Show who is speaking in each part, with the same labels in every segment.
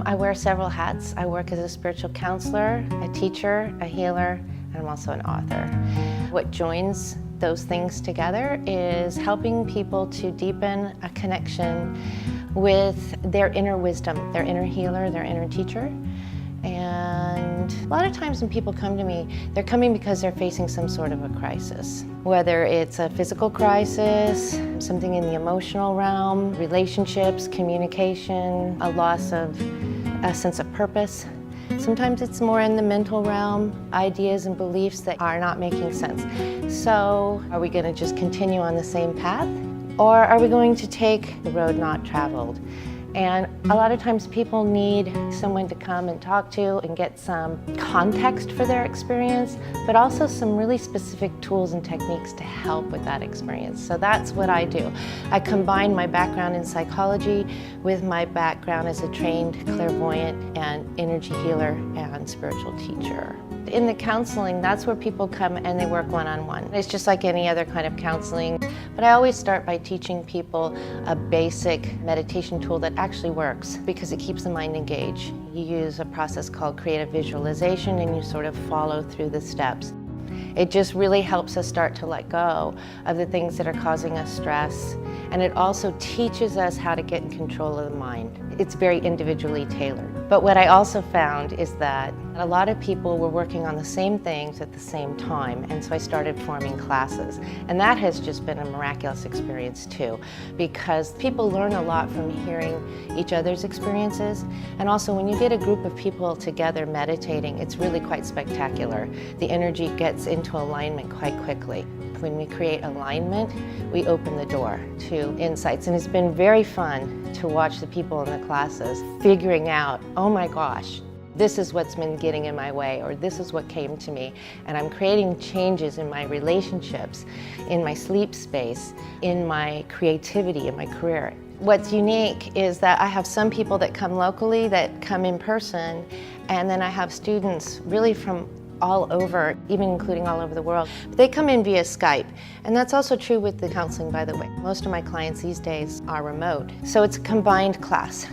Speaker 1: I wear several hats. I work as a spiritual counselor, a teacher, a healer, and I'm also an author. What joins those things together is helping people to deepen a connection with their inner wisdom, their inner healer, their inner teacher. And a lot of times when people come to me, they're coming because they're facing some sort of a crisis. Whether it's a physical crisis, something in the emotional realm, relationships, communication, a loss of a sense of purpose. Sometimes it's more in the mental realm, ideas and beliefs that are not making sense. So are we going to just continue on the same path? Or are we going to take the road not traveled? And a lot of times people need someone to come and talk to and get some context for their experience, but also some really specific tools and techniques to help with that experience. So that's what I do. I combine my background in psychology with my background as a trained clairvoyant and energy healer and spiritual teacher. In the counseling, that's where people come and they work one-on-one. It's just like any other kind of counseling, but I always start by teaching people a basic meditation tool that actually works because it keeps the mind engaged. You use a process called creative visualization and you sort of follow through the steps. It just really helps us start to let go of the things that are causing us stress, and it also teaches us how to get in control of the mind. It's very individually tailored. But what I also found is that a lot of people were working on the same things at the same time, and so I started forming classes. And that has just been a miraculous experience too, because people learn a lot from hearing each other's experiences, and also when you get a group of people together meditating, it's really quite spectacular. The energy gets into alignment quite quickly. When we create alignment, we open the door to insights, and it's been very fun to watch the people in the classes figuring out, oh my gosh, this is what's been getting in my way, or this is what came to me, and I'm creating changes in my relationships, in my sleep space, in my creativity, in my career. What's unique is that I have some people that come locally, that come in person, and then I have students really from all over, even including all over the world. But they come in via Skype, and that's also true with the counseling, by the way. Most of my clients these days are remote, so it's a combined class.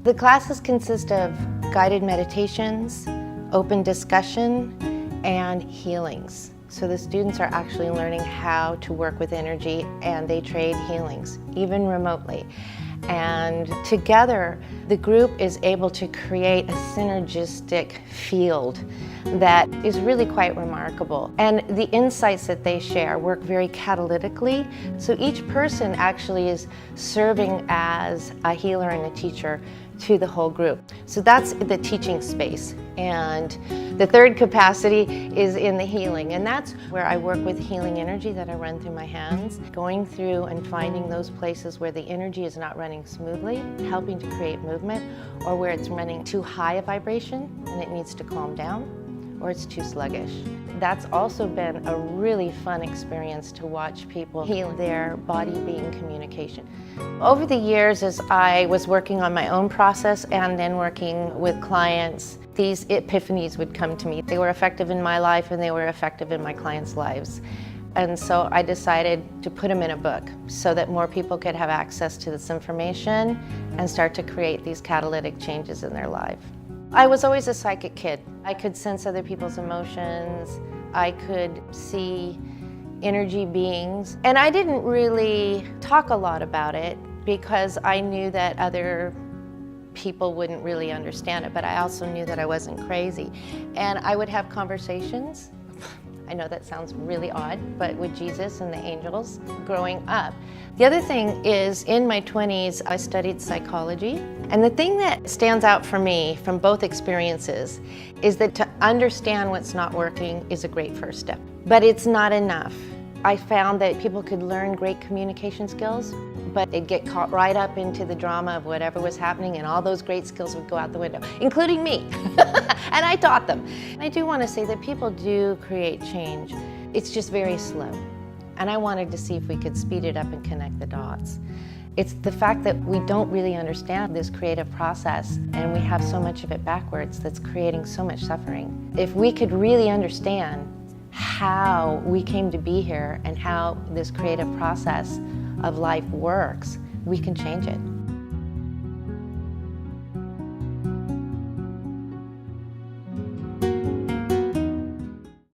Speaker 1: The classes consist of guided meditations, open discussion, and healings. So the students are actually learning how to work with energy, and they trade healings, even remotely. And together, the group is able to create a synergistic field that is really quite remarkable. And the insights that they share work very catalytically, so each person actually is serving as a healer and a teacher to the whole group. So that's the teaching space. And the third capacity is in the healing, and that's where I work with healing energy that I run through my hands, going through and finding those places where the energy is not running smoothly, helping to create movement, or where it's running too high a vibration and it needs to calm down, or it's too sluggish. That's also been a really fun experience to watch people heal their body-being communication. Over the years, as I was working on my own process and then working with clients, these epiphanies would come to me. They were effective in my life and they were effective in my clients' lives. And so I decided to put them in a book so that more people could have access to this information and start to create these catalytic changes in their life. I was always a psychic kid. I could sense other people's emotions. I could see energy beings. And I didn't really talk a lot about it because I knew that other people wouldn't really understand it, but I also knew that I wasn't crazy. And I would have conversations. I know that sounds really odd, but with Jesus and the angels growing up. The other thing is, in my 20s, I studied psychology. And the thing that stands out for me from both experiences is that to understand what's not working is a great first step. But it's not enough. I found that people could learn great communication skills, but they'd get caught right up into the drama of whatever was happening, and all those great skills would go out the window, including me. And I taught them. I do want to say that people do create change. It's just very slow. And I wanted to see if we could speed it up and connect the dots. It's the fact that we don't really understand this creative process, and we have so much of it backwards that's creating so much suffering. If we could really understand how we came to be here and how this creative process of life works, we can change it.